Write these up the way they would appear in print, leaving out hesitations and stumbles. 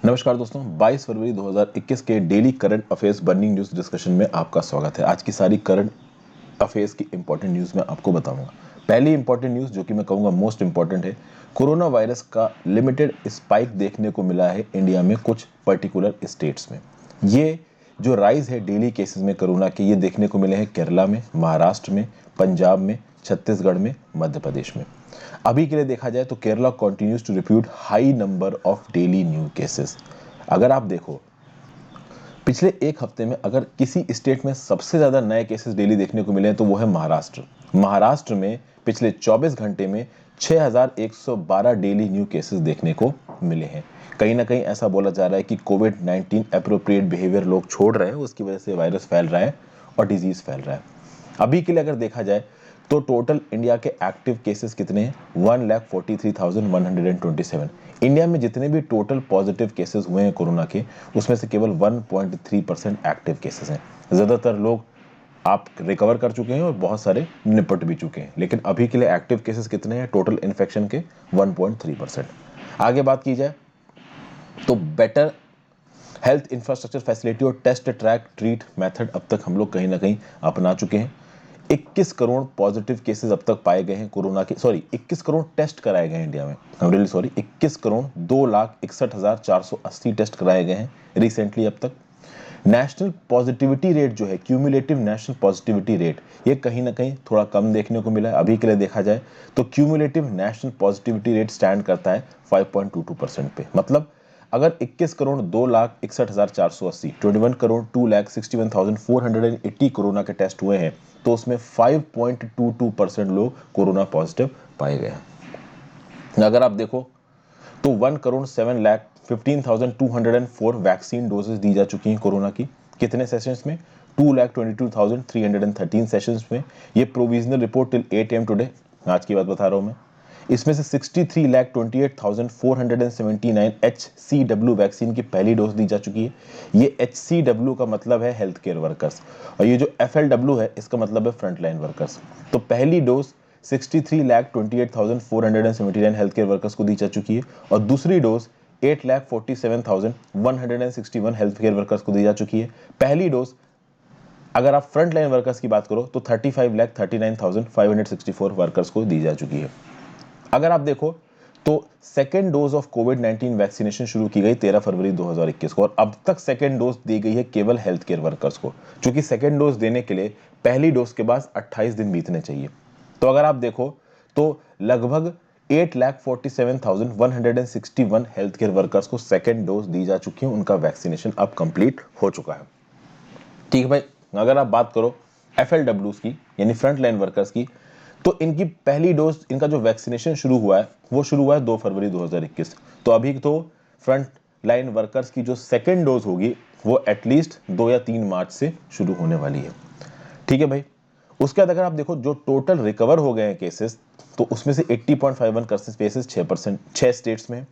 नमस्कार दोस्तों, 22 फरवरी 2021 के daily current affairs burning news discussion में आपका स्वागत है। आज की सारी करंट अफेयर्स की इंपॉर्टेंट न्यूज़ मैं आपको बताऊंगा। पहली इंपॉर्टेंट न्यूज़ जो कि मैं कहूँगा मोस्ट इंपॉर्टेंट है, कोरोना वायरस का लिमिटेड स्पाइक देखने को मिला है इंडिया में कुछ पर्टिकुलर स्टेट्स में। ये जो राइज है डेली केसेस में कोरोना के, ये देखने को मिले हैं केरला में, महाराष्ट्र में, पंजाब में, छत्तीसगढ़ में, मध्य प्रदेश में। अभी के लिए देखा जाए तो Kerala continues to report high number of daily new cases. अगर आप देखो पिछले एक हफ्ते में अगर किसी स्टेट में सबसे ज्यादा नए केसेस डेली देखने को मिले हैं तो वो है महाराष्ट्र। महाराष्ट्र में पिछले 24 घंटे में 6112 डेली न्यू केसेस देखने को मिले हैं। कहीं ना कहीं ऐसा बोला जा रहा है कि कोविड-19 एप्रोप्रिएट बिहेवियर लोग छोड़ रहे हैं, उसकी वजह से वायरस फैल रहा है और डिजीज फैल रहा है। अभी के लिए अगर देखा जाए तो टोटल इंडिया के एक्टिव केसेस कितने हैं? 1,43,127। इंडिया में जितने भी टोटल पॉजिटिव केसेस हुए हैं कोरोना के, उसमें से केवल 1.3% एक्टिव केसेस हैं। ज्यादातर लोग आप रिकवर कर चुके हैं और बहुत सारे निपट भी चुके हैं, लेकिन अभी के लिए एक्टिव केसेस कितने हैं टोटल इन्फेक्शन के? 1.3%। आगे बात की जाए तो बेटर हेल्थ इंफ्रास्ट्रक्चर फैसिलिटी और टेस्ट ट्रैक ट्रीट मेथड अब तक हम लोग कहीं ना कहीं अपना चुके हैं। 21 करोड़ पॉजिटिव केसेस अब तक पाए गए हैं कोरोना के, 21 करोड़ टेस्ट कराए गए हैं इंडिया में। 21 करोड़ 2,61,480 टेस्ट कराए गए हैं रिसेंटली अब तक। नेशनल पॉजिटिविटी रेट जो है, क्यूमुलेटिव नेशनल पॉजिटिविटी रेट, ये कहीं ना कहीं थोड़ा कम देखने को मिला है। अभी के लिए देखा जाए तो cumulative national positivity rate stand करता है 5.22% पे। मतलब अगर 21 करोड़ 2,61,480 21 करोड़ 2,61,480 कोरोना के टेस्ट हुए हैं तो उसमें 5.22% लोग कोरोना पॉजिटिव पाए गए हैं। अगर आप देखो तो 1 करोड़ 7,15,204 वैक्सीन डोजेस दी जा चुकी हैं कोरोना की। कितने सेशंस में? 2,22,313 सेशंस में। ये provisional report till 8 AM today, आज की बात बता रहा हूं मैं। इसमें से 63,28,479 HCW वैक्सीन की पहली डोज दी जा चुकी है। ये HCW का मतलब है हेल्थ केयर वर्कर्स, और ये जो FLW है इसका मतलब है फ्रंटलाइन वर्कर्स। तो पहली डोज 63,28,479 हेल्थ केयर वर्कर्स को दी जा चुकी है और दूसरी डोज 8,47,161 हेल्थ केयर वर्कर्स को दी जा चुकी है। पहली डोज अगर आप फ्रंट लाइन वर्कर्स की बात करो तो 35,39,564 वर्कर्स को दी जा चुकी है। अगर आप देखो तो second dose of covid vaccination शुरू की गई 13 फरवरी 2021 को और अब तक सेकेंड डोज दी गई है केवल हेल्थ केयर वर्कर्स को, क्योंकि सेकेंड डोज देने के लिए पहली डोज के बाद 28 दिन बीतने चाहिए। तो अगर आप देखो तो लगभग 8,47,161 हेल्थ केयर वर्कर्स को सेकेंड डोज दी जा चुकी है, उनका वैक्सीनेशन अब कंप्लीट हो चुका है। ठीक है भाई, अगर आप बात करो FLWs की यानी फ्रंट लाइन वर्कर्स की, तो इनकी पहली डोज, इनका जो वैक्सीनेशन शुरू हुआ है वो शुरू हुआ है 2 फरवरी 2021। तो अभी तो फ्रंट लाइन वर्कर्स की जो सेकेंड डोज होगी वो एटलीस्ट 2 या 3 मार्च से शुरू होने वाली है। ठीक है भाई, उसके बाद अगर आप देखो जो टोटल रिकवर हो गए हैं केसेस, तो उसमें से 80.51 केसेस 6% 6 स्टेट्स में।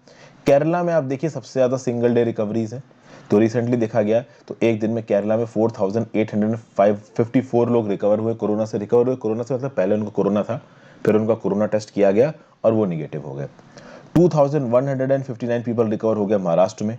केरला में आप देखिए सबसे ज्यादा सिंगल डे रिकवरीज है। तो रिसेंटली देखा गया तो एक दिन में केरला में 4,854 लोग रिकवर हुए कोरोना से। रिकवर हुए कोरोना से मतलब पहले उनको कोरोना था, फिर उनका कोरोना टेस्ट किया गया और वो निगेटिव हो गए। 2,159 पीपल रिकवर हो गए महाराष्ट्र में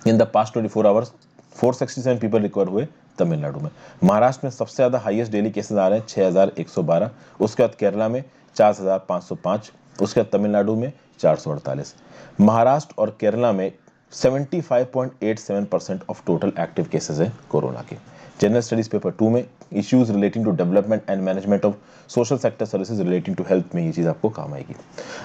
in the past 24 hours. 467 people recover हुए तमिलनाडु में। महाराष्ट्र में सबसे ज्यादा हाईएस्ट डेली केसेस आ रहे हैं 6,112। उसके बाद केरला में 4,505। उसके बाद तमिलनाडु में 448। महाराष्ट्र और केरला में 75.87% ऑफ टोटल एक्टिव केसेस है कोरोना के। जनरल स्टडीज पेपर 2 में issues relating to development and management of social sector services relating to health में ये चीज आपको काम आएगी।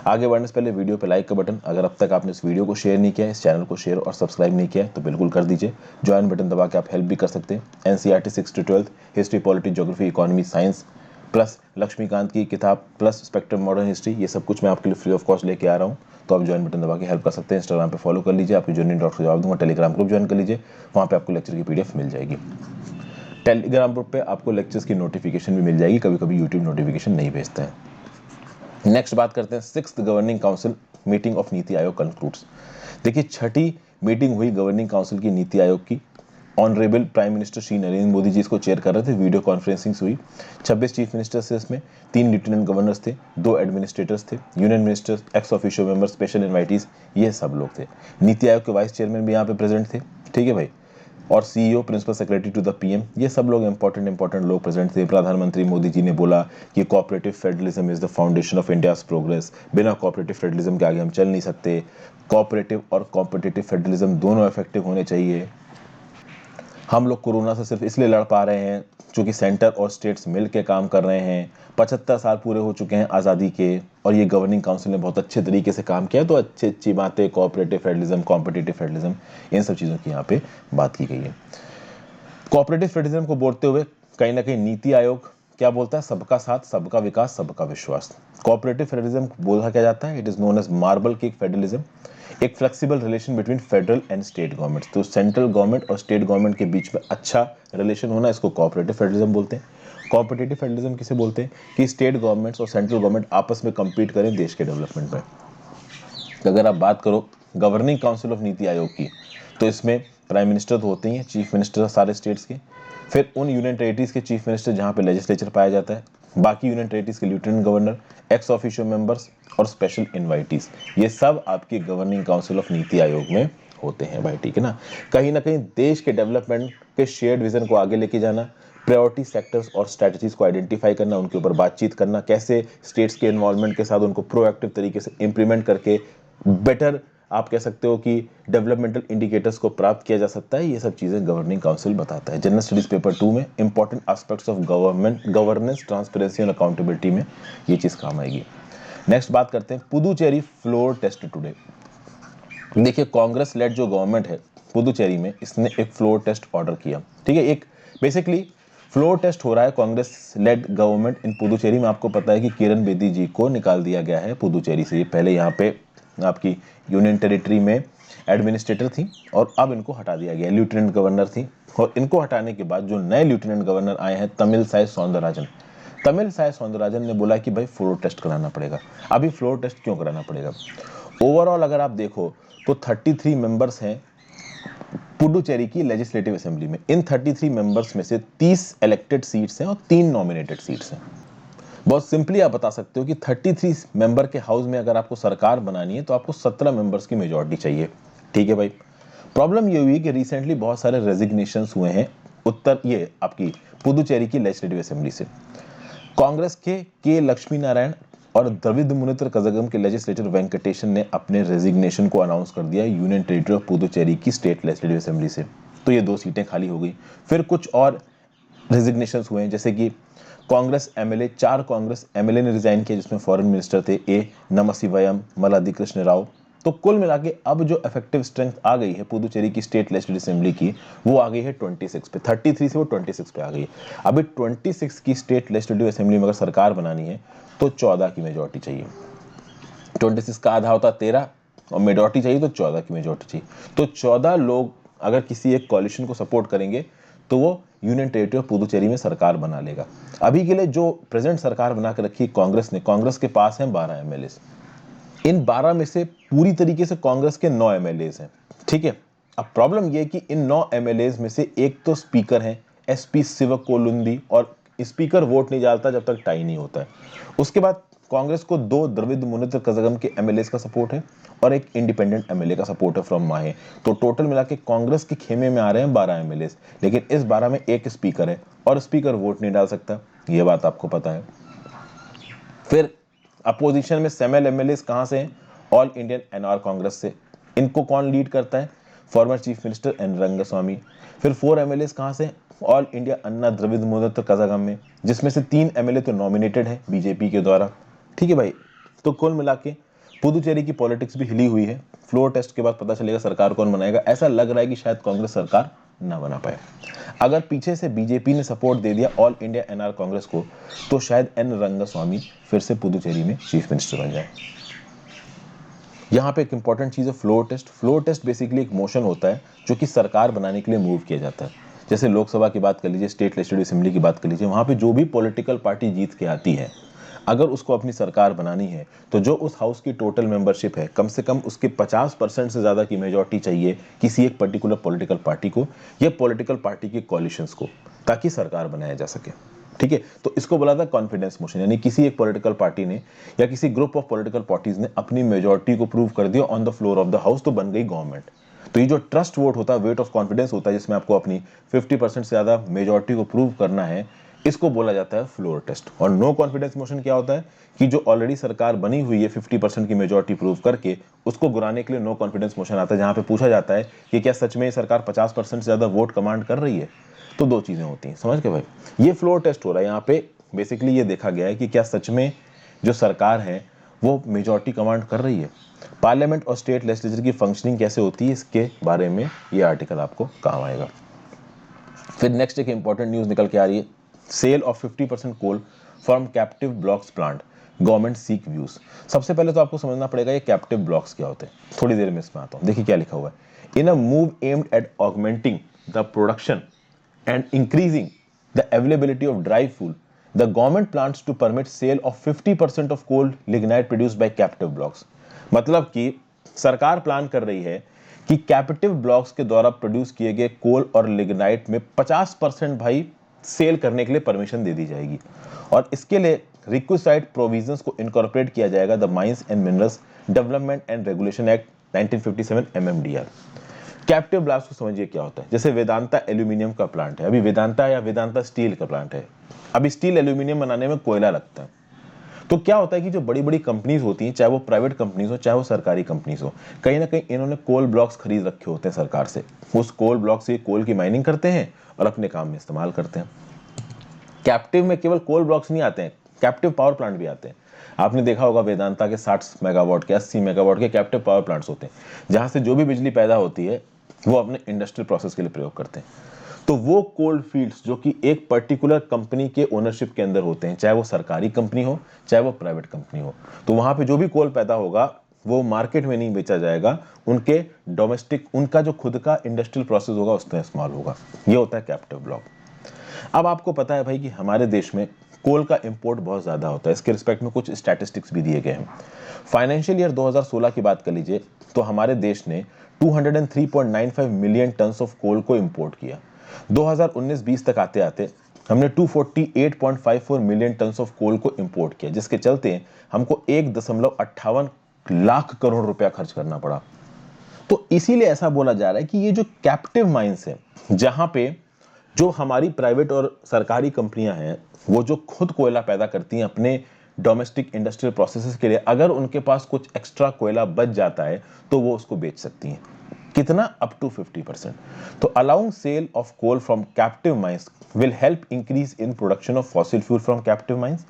आगे बढ़ने से पहले वीडियो पे लाइक का बटन, अगर अब तक आपने इस वीडियो को शेयर नहीं किया है, इस चैनल को शेयर और सब्सक्राइब नहीं किया है तो बिल्कुल कर दीजिए। ज्वाइन बटन दबा के आप हेल्प भी कर सकते हैं। NCERT 6 to 12 history, polity, geography, economy, science plus Laxmikanth की किताब प्लस स्पेक्ट्रम मॉडर्न हिस्ट्री, ये सब कुछ मैं आपके लिए फ्री ऑफ कॉस्ट लेके आ रहा हूँ। तो आप ज्वाइन बटन दबा के हेल्प कर सकते हैं। इंस्टाग्राम पे फॉलो कर लीजिए, आपकी जर्नी डॉट को जवाब दूंगा। टेलीग्राम ग्रुप ज्वाइन कर लीजिए, वहाँ पे आपको लेक्चर की PDF मिल जाएगी। टेलीग्राम ग्रुप पे आपको लेक्चर्स की नोटिफिकेशन भी मिल जाएगी, कभी कभी यूट्यूब नोटिफिकेशन नहीं भेजते हैं। नेक्स्ट बात करते हैं 6th governing council meeting of NITI Aayog concludes. देखिए छठी मीटिंग हुई गवर्निंग काउंसिल की नीति आयोग की honourable prime minister Shri Narendra Modi ji इसको चेयर कर रहे थे। वीडियो कॉन्फ्रेंसिंग हुई। 26 चीफ मिनिस्टर्स थे इसमें, 3 लेफ्टिनेंट गवर्नर्स थे, 2 एडमिनिस्ट्रेटर्स थे, union ministers, ex officio member, special invitees, ये सब लोग थे। नीति आयोग के वाइस चेयरमैन भी यहाँ पे प्रेजेंट थे, ठीक है भाई, और CEO, principal secretary to the PM, ये सब लोग इंपॉर्टेंट लोग प्रेजेंट थे। प्रधानमंत्री मोदी जी ने बोला कि cooperative federalism is the foundation of India's progress, बिना कोऑपरेटिव फेडरलिज्म के आगे हम चल नहीं सकते। कोऑपरेटिव और कॉम्पिटिटिव फेडरलिज्म दोनों इफेक्टिव होने चाहिए। हम लोग कोरोना से सिर्फ इसलिए लड़ पा रहे हैं क्योंकि सेंटर और स्टेट्स मिल के काम कर रहे हैं। 75 साल पूरे हो चुके हैं आज़ादी के और ये गवर्निंग काउंसिल ने बहुत अच्छे तरीके से काम किया। तो अच्छी अच्छी बातें, कोऑपरेटिव फेडरलिज्म, कॉम्पिटिटिव फेडरलिज्म, इन सब चीज़ों की यहाँ पे बात की गई है। कोऑपरेटिव फेडरलिज्म को बोलते हुए कहीं ना कहीं नीति आयोग क्या बोलता है? सबका साथ, सबका विकास, सबका विश्वास। कोऑपरेटिव फेडरलिज्म बोला क्या जाता है? It is known as marble cake federalism, एक flexible relation between federal and state government. तो सेंट्रल गवर्नमेंट और स्टेट गवर्नमेंट के बीच में अच्छा रिलेशन होना, इसको कोऑपरेटिव फेडरलिज्म बोलते हैं। कॉम्पिटिटिव फेडरलिज्म किसे बोलते हैं? कि स्टेट गवर्नमेंट्स और सेंट्रल गवर्नमेंट आपस में compete करें देश के डेवलपमेंट में। तो अगर आप बात करो गवर्निंग काउंसिल ऑफ नीति आयोग की, तो इसमें प्राइम मिनिस्टर तो होते ही हैं, चीफ मिनिस्टर सारे स्टेट्स के, फिर उन यूनियन टेरिटरीज के चीफ मिनिस्टर जहाँ पे लेजिस्लेचर पाया जाता है, बाकी यूनियन टेरिटरीज के lieutenant governor, ex officio members और स्पेशल इनवाइटीज, ये सब आपकी governing council of NITI Aayog में होते हैं भाई, ठीक है ना कहीं देश के डेवलपमेंट के शेयर्ड विजन को आगे लेके जाना, प्रायोरिटी सेक्टर्स और स्ट्रेटजीज को आइडेंटिफाई करना, उनके ऊपर बातचीत करना, कैसे स्टेट्स के इन्वॉल्वमेंट के साथ उनको प्रोएक्टिव तरीके से इंप्लीमेंट करके बेटर, आप कह सकते हो कि डेवलपमेंटल इंडिकेटर्स को प्राप्त किया जा सकता है। ये सब चीजें गवर्निंग काउंसिल बताता है। जनरल स्टडीज पेपर 2 में important aspects of governance, transparency and accountability में ये चीज काम आएगी। नेक्स्ट बात करते हैं पुदुचेरी फ्लोर टेस्ट टुडे। देखिए कांग्रेस लेड जो गवर्नमेंट है पुदुचेरी में, इसने एक फ्लोर टेस्ट ऑर्डर किया, ठीक है। एक बेसिकली फ्लोर टेस्ट हो रहा है Congress lead government in Puducherry में। आपको पता है कि किरण बेदी जी को निकाल दिया गया है पुदुचेरी से। पहले यहाँ पे आपकी यूनियन टेरिटरी में एडमिनिस्ट्रेटर थी और अब इनको हटा दिया गया, लेफ्टिनेंट गवर्नर थी। और इनको हटाने के बाद जो नए लेफ्टिनेंट गवर्नर आए हैं तमिलसाई सौंदरराजन, तमिलसाई सौंदरराजन ने बोला कि भाई फ्लोर टेस्ट कराना पड़ेगा। अभी फ्लोर टेस्ट क्यों कराना पड़ेगा? ओवरऑल अगर आप देखो तो 33 मेंबर्स हैं पुडुचेरी की लेजिस्लेटिव असेंबली में। इन 33 मेंबर्स में से 30 इलेक्टेड सीट्स हैं और 3 नॉमिनेटेड सीट्स हैं। बहुत सिंपली आप बता सकते हो कि 33 मेंबर के हाउस में अगर आपको सरकार बनानी है तो आपको 17 मेंबर्स की मेजॉरिटी चाहिए, ठीक है भाई। प्रॉब्लम ये हुई कि रिसेंटली बहुत सारे रेजिग्नेशंस हुए हैं उत्तर ये आपकी पुदुचेरी की लेजिस्लेटिव असेंबली से। कांग्रेस के लक्ष्मी नारायण और द्रविड़ मुनेत्र कज़ागम के लेजिस्लेटर वेंकटेशन ने अपने रेजिग्नेशन को अनाउंस कर दिया यूनियन टेरिटरी ऑफ पुदुचेरी की स्टेट लेजिस्लेटिव असेंबली से। तो ये 2 सीटें खाली हो गई। फिर कुछ और रेजिग्नेशंस हुए हैं, जैसे कि कांग्रेस एमएलए, 4 कांग्रेस एमएलए ने रिजाइन किया, जिसमें फॉरेन मिनिस्टर थे ए नमसिवयम, मलादी कृष्ण राव। तो कुल मिला के अब जो इफेक्टिव स्ट्रेंथ आ गई है पुदुचेरी की स्टेट लेजिस्लेटिव असेंबली की, वो आ गई है 26 पे। 33 से वो 26 पे आ गई है। अभी 26 की स्टेट लेजिस्लेटिव असेंबली में अगर सरकार बनानी है तो 14 की मेजॉरिटी चाहिए। 26 का आधा होता 13 और मेजॉरिटी चाहिए तो 14 की मेजॉरिटी चाहिए। तो 14 लोग अगर किसी एक कॉलिशन को सपोर्ट करेंगे तो वो यूनियन टेरिटरी ऑफ पुदुचेरी में सरकार बना लेगा। अभी के लिए जो प्रेजेंट सरकार बना के रखी कांग्रेस ने, कांग्रेस के पास हैं 12 एमएलए। इन 12 में से पूरी तरीके से कांग्रेस के 9 एमएलए हैं, ठीक है। अब प्रॉब्लम यह है कि इन 9 एमएलए में से एक तो स्पीकर हैं एसपी शिवकोलुंदी, और स्पीकर वोट नहीं डालता जब तक टाई नहीं होता है। उसके बाद कांग्रेस को 2 द्रविड़ मुनेत्र कज़ागम के एमएलए का सपोर्ट है और एक इंडिपेंडेंट एमएलए का सपोर्ट है फ्रॉम माहे। तो टोटल मिला के कांग्रेस के खेमे में आ रहे हैं 12 एमएलए, लेकिन इस 12 में एक स्पीकर है और स्पीकर वोट नहीं डाल सकता, ये बात आपको पता है। फिर अपोजिशन में सेमेल एमएलए कहां से हैं? ऑल इंडियन एनआर कांग्रेस से। इनको कौन लीड करता है? Former chief minister N Rangaswamy. फिर 4 एमएलए कहां से? ऑल इंडिया अन्ना द्रविड़ मुनेत्र कज़ागम में, जिसमें से 3 एमएलए तो नॉमिनेटेड है बीजेपी के द्वारा, ठीक है भाई। तो कुल मिला के पुदुचेरी की पॉलिटिक्स भी हिली हुई है। फ्लोर टेस्ट के बाद पता चलेगा सरकार कौन बनाएगा। ऐसा लग रहा है कि शायद कांग्रेस सरकार ना बना पाए। अगर पीछे से बीजेपी ने सपोर्ट दे दिया ऑल इंडिया एनआर कांग्रेस को, तो शायद एन रंगस्वामी फिर से पुदुचेरी में चीफ मिनिस्टर बन जाए। यहाँ पे एक इंपॉर्टेंट चीज है floor test. Floor test basically एक मोशन होता है जो कि सरकार बनाने के लिए मूव किया जाता है। जैसे लोकसभा की बात कर लीजिए, स्टेट लेजिस्लेटिव असेंबली की बात कर लीजिए, वहां पे जो भी पॉलिटिकल पार्टी जीत के आती है, अगर उसको अपनी सरकार बनानी है तो जो उस हाउस की टोटल मेंबरशिप है कम से कम उसके 50% से ज़्यादा की मेजॉरिटी चाहिए किसी एक पर्टिकुलर पॉलिटिकल पार्टी को या पॉलिटिकल पार्टी के कॉलिशंस को, ताकि सरकार बनाया जा सके। ठीक है, तो इसको बोला था कॉन्फिडेंस मोशन, यानी किसी एक पॉलिटिकल पार्टी ने या किसी ग्रुप ऑफ पॉलिटिकल पार्टीज ने अपनी मेजॉरिटी को प्रूव कर दिया on the floor of the house, तो बन गई गवर्नमेंट। तो ये जो ट्रस्ट वोट होता है, वेट ऑफ कॉन्फिडेंस होता है, जिसमें आपको अपनी 50% से ज़्यादा मेजॉरिटी को प्रूव करना है, इसको बोला जाता है फ्लोर टेस्ट। और नो कॉन्फिडेंस मोशन क्या होता है कि जो ऑलरेडी सरकार बनी हुई है 50% की मेजॉरिटी प्रूव करके, उसको गिराने के लिए नो कॉन्फिडेंस मोशन आता है, जहां पे पूछा जाता है कि क्या सच में सरकार 50% से ज़्यादा वोट कमांड कर रही है। तो दो चीज़ें होती हैं, समझ के भाई। ये फ्लोर टेस्ट हो रहा है यहाँ पे, बेसिकली ये देखा गया है कि क्या सच में जो सरकार है वो मेजॉरिटी कमांड कर रही है। पार्लियामेंट और स्टेट लेजिस्लेचर की फंक्शनिंग कैसे होती है, इसके बारे में ये आर्टिकल आपको काम आएगा। फिर नेक्स्ट एक इंपॉर्टेंट न्यूज़ निकल के आ रही है, sale of 50% coal from captive blocks plant, government seek views. सबसे पहले तो आपको समझना पड़ेगा ये कैप्टिव ब्लॉक्स क्या होते हैं, थोड़ी देर में इसमें आता हूँ। देखिए क्या लिखा हुआ है, in a move aimed at augmenting the production and increasing the availability of dry fuel, the government plans to permit sale of 50% of coal lignite produced by captive blocks। मतलब कि सरकार प्लान कर रही है कि कैप्टिव ब्लॉक्स के द्वारा produce किए गए कोल और लिग्नाइट में 50% भाई सेल करने के लिए परमिशन दे दी जाएगी, और इसके लिए रिक्विसाइड प्रोविजंस को इनकॉर्पोरेट किया जाएगा the mines and minerals development and regulation act 1957 MMDR। Captive blast को समझिए क्या होता है। जैसे वेदांता एल्यूमिनियम का प्लांट है, अभी वेदांता या वेदांता स्टील का प्लांट है, अभी स्टील एल्यूमिनियम बनाने में कोयला लगता है। तो क्या होता है कि जो बड़ी बड़ी कंपनीज होती हैं, चाहे वो प्राइवेट कंपनीज हो चाहे वो सरकारी कंपनीज हो, कहीं ना कहीं इन्होंने कोल ब्लॉक्स खरीद रखे होते हैं सरकार से। उस कोल ब्लॉक से कोल की माइनिंग करते हैं और अपने काम में इस्तेमाल करते हैं। कैप्टिव में केवल कोल ब्लॉक्स नहीं आते हैं, कैप्टिव पावर प्लांट भी आते हैं। आपने देखा होगा वेदांता के 60 मेगावाट के 80 मेगावाट के कैप्टिव पावर प्लांट्स होते हैं, जहां से जो भी बिजली पैदा होती है वो अपने इंडस्ट्रियल प्रोसेस के लिए प्रयोग करते हैं। तो वो कोल फील्ड्स जो कि एक पर्टिकुलर कंपनी के ओनरशिप के अंदर होते हैं, चाहे वो सरकारी कंपनी हो चाहे वो प्राइवेट कंपनी हो, तो वहां पे जो भी कोल पैदा होगा वो मार्केट में नहीं बेचा जाएगा, उनके डोमेस्टिक, उनका जो खुद का इंडस्ट्रियल प्रोसेस होगा उसमें इस्तेमाल होगा। ये होता है कैप्टिव ब्लॉक। अब आपको पता है भाई कि हमारे देश में कोल का इंपोर्ट बहुत ज़्यादा होता है, इसके रिस्पेक्ट में कुछ स्टैटिस्टिक्स भी दिए गए हैं। फाइनेंशियल ईयर 2016 की बात कर लीजिए तो हमारे देश ने 203.95 मिलियन टन्स ऑफ कोल को इंपोर्ट किया। 2019-20 तक आते आते हमने 248.54 मिलियन टन्स ऑफ कोल को इंपोर्ट किया, जिसके चलते हमको 1.58 लाख करोड़ रुपया खर्च करना पड़ा। तो इसीलिए ऐसा बोला जा रहा है कि ये जो कैप्टिव माइंस है, जहां पे जो हमारी प्राइवेट और सरकारी कंपनियां हैं वो जो खुद कोयला पैदा करती हैं अपने डोमेस्टिक इंडस्ट्रियल प्रोसेसेस के लिए, अगर उनके पास कुछ एक्स्ट्रा कोयला बच जाता है तो वो उसको बेच सकती हैं। कितना? Up to 50%। तो allowing sale of coal from captive mines will help increase in production of fossil fuel from captive mines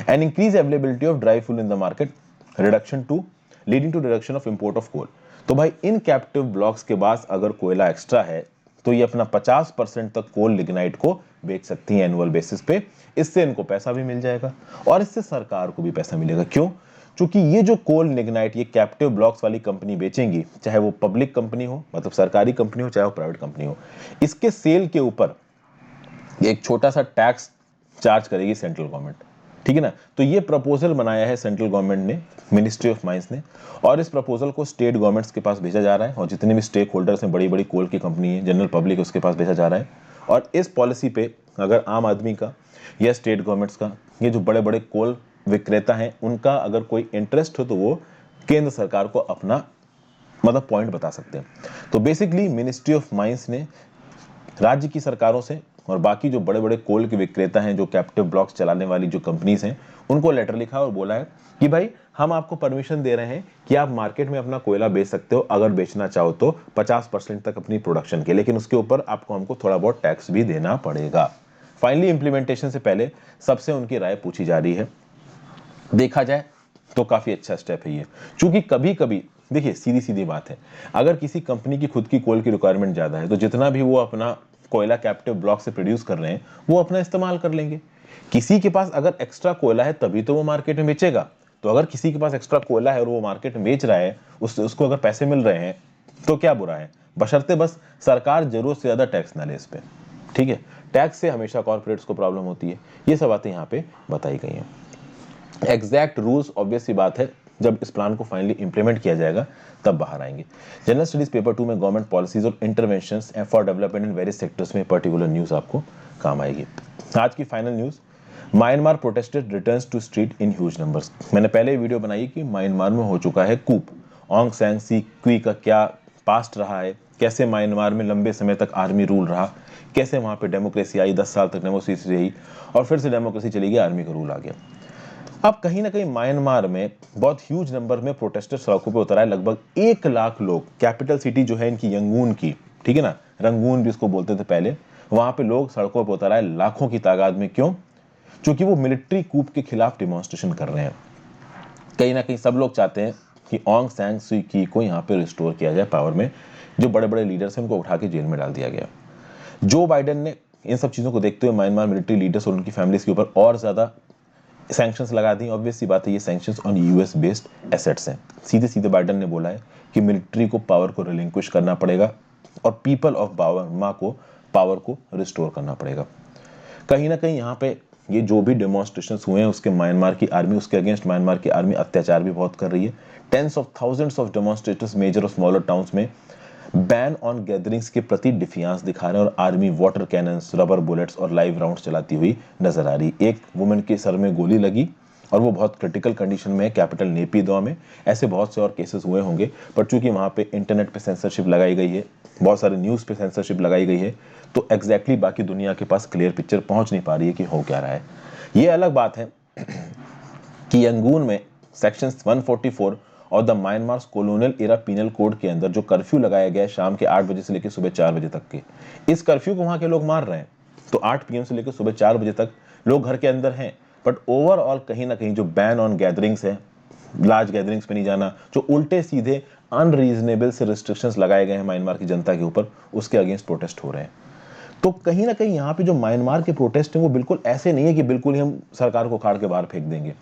and increase availability of dry fuel in the market, leading to reduction of import of coal। तो भाई इन captive blocks के पास अगर कोयला extra है तो ये अपना 50% तक कोल लिग्नाइट को बेच सकती हैं एनुअल बेसिस पे। इससे इनको पैसा भी मिल जाएगा और इससे सरकार को भी पैसा मिलेगा। क्यों? क्योंकि ये जो कोल लिग्नाइट ये कैप्टिव ब्लॉक्स वाली कंपनी बेचेंगी, चाहे वो पब्लिक कंपनी हो, मतलब सरकारी कंपनी हो, चाहे वो प्राइवेट कंपनी हो, इसके सेल के ऊपर एक छोटा सा टैक्स चार्ज करेगी सेंट्रल गवर्नमेंट। ठीक है ना? तो ये प्रपोजल बनाया है सेंट्रल गवर्नमेंट ने, मिनिस्ट्री ऑफ माइंस ने, और इस प्रपोजल को स्टेट गवर्नमेंट्स के पास भेजा जा रहा है और जितने भी स्टेक होल्डर्स हैं, बड़ी बड़ी कोल की कंपनी है, जनरल पब्लिक, उसके पास भेजा जा रहा है। और इस पॉलिसी पे अगर आम आदमी का या स्टेट गवर्नमेंट्स का, ये जो बड़े बड़े कोल विक्रेता हैं, उनका अगर कोई इंटरेस्ट हो तो वो केंद्र सरकार को अपना मतलब पॉइंट बता सकते हैं। तो बेसिकली मिनिस्ट्री ऑफ माइंस ने राज्य की सरकारों से और बाकी जो बड़े बड़े कोल के विक्रेता हैं, जो कैप्टिव ब्लॉक्स चलाने वाली जो कंपनीज हैं, उनको लेटर लिखा और बोला है कि भाई हम आपको परमिशन दे रहे हैं कि आप मार्केट में अपना कोयला बेच सकते हो, अगर बेचना चाहो तो 50% तक अपनी प्रोडक्शन के, लेकिन उसके ऊपर आपको हमको थोड़ा बहुत टैक्स भी देना पड़ेगा। फाइनली इंप्लीमेंटेशन से पहले सबसे उनकी राय पूछी जा रही है। देखा जाए तो काफी अच्छा स्टेप है ये, क्योंकि कभी कभी देखिए सीधी सीधी बात है, अगर किसी कंपनी की खुद की कोल की रिक्वायरमेंट ज्यादा है तो जितना भी वो अपना कोयला कैप्टिव ब्लॉक से प्रोड्यूस कर रहे हैं वो अपना इस्तेमाल कर लेंगे। किसी के पास अगर एक्स्ट्रा कोयला है तभी तो वो मार्केट में बेचेगा। तो अगर किसी के पास एक्स्ट्रा कोयला है और वो मार्केट में बेच रहा है, उसको अगर पैसे मिल रहे हैं तो क्या बुरा है, बशर्ते बस सरकार जरूरत से ज्यादा टैक्स ना ले इस पे। ठीक है, टैक्स से हमेशा कॉर्पोरेट्स को प्रॉब्लम होती है। ये सब बातें यहाँ पे बताई गई हैं। एग्जैक्ट रूल्स ऑब्वियस सी बात है जब इस प्लान को फाइनली इंप्लीमेंट किया जाएगा तब बाहर आएंगे। जनरल स्टडीज पेपर 2 में गवर्नमेंट पॉलिसीज और interventions for development in various sectors में पर्टिकुलर न्यूज आपको काम आएगी। आज की final news, Myanmar protested returns to street in huge numbers. मैंने पहले वीडियो बनाई कि म्यांमार में हो चुका है कूप, ऑंग सैन सी क्वी का क्या पास्ट रहा है, कैसे म्यांमार में लंबे समय तक आर्मी रूल रहा, कैसे वहां पे डेमोक्रेसी आई, 10 साल तक डेमोक्रेसी रही और फिर से डेमोक्रेसी चली गई, आर्मी का रूल आ गया। अब कहीं ना कहीं म्यांमार में बहुत ह्यूज नंबर में प्रोटेस्टर सड़कों पे उतर आए, लगभग 1 लाख लोग। कैपिटल सिटी जो है इनकी यंगून की, ठीक है ना, रंगून भी इसको बोलते थे पहले, वहां पे लोग सड़कों पे उतर आए लाखों की तादाद में। क्यों? क्योंकि वो मिलिट्री कूप के खिलाफ डिमॉन्स्ट्रेशन कर रहे हैं। कहीं ना कहीं सब लोग चाहते हैं कि ऑंग सैन सू की को यहाँ पे रिस्टोर किया जाए पावर में। जो बड़े बड़े लीडर्स हैं उनको उठा के जेल में डाल दिया गया। जो बाइडेन ने इन सब चीजों को देखते हुए म्यांमार मिलिट्री लीडर्स और उनकी फैमिलीज के ऊपर और ज्यादा सैंक्शंस लगा दी। ऑब्वियस सी बात है, ये sanctions on US based assets हैं। सीधे सीधे बाइडेन ने बोला है कि मिलिट्री को पावर को रिलिंक्विश करना पड़ेगा और पीपल ऑफ बर्मा को पावर को रिस्टोर करना पड़ेगा। कहीं ना कहीं यहाँ पे ये जो भी डेमोन्स्ट्रेशंस हुए हैं उसके म्यांमार की आर्मी, उसके अगेंस्ट म्यांमार की आर्मी अत्याचार भी बहुत कर रही है। Tens of thousands of demonstrators major और स्मॉलर टाउन्स में बैन ऑन गैदरिंग्स के प्रति डिफियांस दिखा रहे हैं और army water cannons, rubber bullets और लाइव राउंड्स चलाती हुई नजर आ रही। एक वुमेन के सर में गोली लगी और वो बहुत क्रिटिकल कंडीशन में है कैपिटल नेपिदो में। ऐसे बहुत से और केसेस हुए होंगे, पर चूंकि वहां पे इंटरनेट पे सेंसरशिप लगाई गई है, बहुत सारे न्यूज पे सेंसरशिप लगाई गई है, तो एग्जैक्टली बाकी दुनिया के पास क्लियर पिक्चर पहुंच नहीं पा रही है कि हो क्या रहा है। ये अलग बात है कि यंगून में सेक्शन 144 और the Myanmar colonial era penal code के अंदर जो कर्फ्यू लगाया गया है शाम के 8 बजे से लेकर सुबह 4 बजे तक के, इस कर्फ्यू को वहां के लोग मार रहे हैं। तो 8 पीएम से लेकर सुबह 4 बजे तक लोग घर के अंदर हैं, बट ओवरऑल कहीं ना कहीं जो बैन ऑन गैदरिंग्स है, लार्ज गैदरिंग्स पे नहीं जाना, जो उल्टे सीधे अनरीजनेबल से रिस्ट्रिक्शंस लगाए गए हैं म्यांमार की जनता के ऊपर, उसके अगेंस्ट प्रोटेस्ट हो रहे हैं। तो कहीं ना कहीं यहाँ पे जो म्यांमार के प्रोटेस्ट हैं वो बिल्कुल ऐसे नहीं है कि बिल्कुल ही हम सरकार को खाड़ के बाहर फेंक देंगे।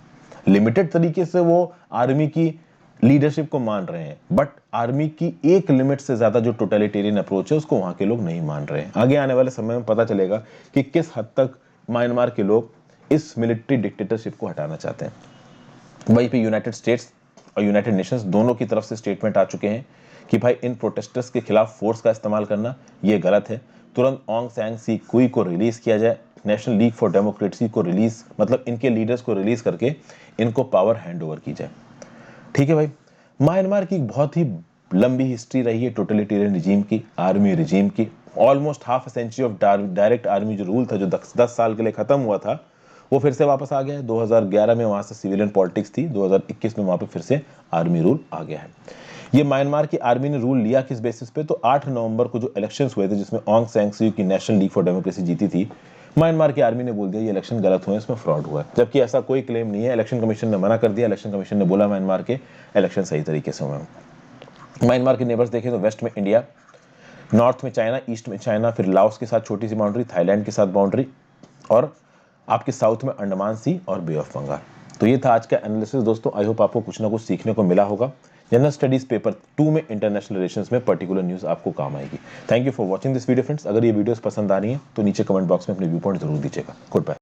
लिमिटेड तरीके से वो आर्मी की लीडरशिप को मान रहे हैं, बट आर्मी की एक लिमिट से ज्यादा जो टोटलिटेरियन अप्रोच है उसको वहां के लोग नहीं मान रहे हैं। आगे आने वाले समय में पता चलेगा कि किस हद तक म्यांमार के लोग इस मिलिट्री डिक्टेटरशिप को हटाना चाहते हैं। वहीं पे यूनाइटेड स्टेट्स और यूनाइटेड नेशंस दोनों की तरफ से स्टेटमेंट आ चुके हैं कि भाई इन प्रोटेस्टर्स के खिलाफ फोर्स का इस्तेमाल करना ये गलत है। तुरंत ऑंग सैन सी क्वी को रिलीज किया जाए, नेशनल लीग फॉर डेमोक्रेसी को रिलीज, मतलब इनके लीडर्स को रिलीज करके इनको पावर हैंड ओवर की जाए। ठीक है भाई, म्यांमार की एक बहुत ही लंबी हिस्ट्री रही है टोटलिटेरियन रिजीम की, आर्मी रिजीम की। Almost half century of direct army जो रूल था, जो 10 साल के लिए खत्म हुआ था, वो फिर से वापस आ गया है। 2011 में वहां से सिविलियन पॉलिटिक्स थी, 2021 में वहां पे फिर से आर्मी रूल आ गया है। ये म्यांमार की आर्मी ने रूल लिया किस बेसिस पे? तो 8 नवंबर को जो इलेक्शंस हुए थे जिसमें ऑंग सैन सू की नेशनल लीग फॉर डेमोक्रेसी जीती थी, म्यांमार की आर्मी ने बोल दिया ये इलेक्शन गलत हुए, इसमें फ्रॉड हुआ है, जबकि ऐसा कोई क्लेम नहीं है। इलेक्शन कमीशन ने मना कर दिया। इलेक्शन कमीशन ने बोला म्यांमार के इलेक्शन सही तरीके से हुए। म्यांमार के नेबर्स देखें तो वेस्ट में इंडिया, नॉर्थ में चाइना, ईस्ट में चाइना, फिर लाओस के साथ छोटी सी बाउंड्री, थाईलैंड के साथ बाउंड्री, और आपके साउथ में अंडमान सी और बे ऑफ बंगाल। तो ये था आज का एनालिसिस दोस्तों। आई होप आपको कुछ ना कुछ सीखने को मिला होगा। जनरल स्टडीज पेपर 2 में इंटरनेशनल रिलेशंस में पर्टिकुलर न्यूज आपको काम आएगी। Thank you for watching this video friends. अगर ये वीडियोस पसंद आ रही हैं तो नीचे कमेंट बॉक्स में अपने व्यू पॉइंट जरूर दीजिएगा। Good bye.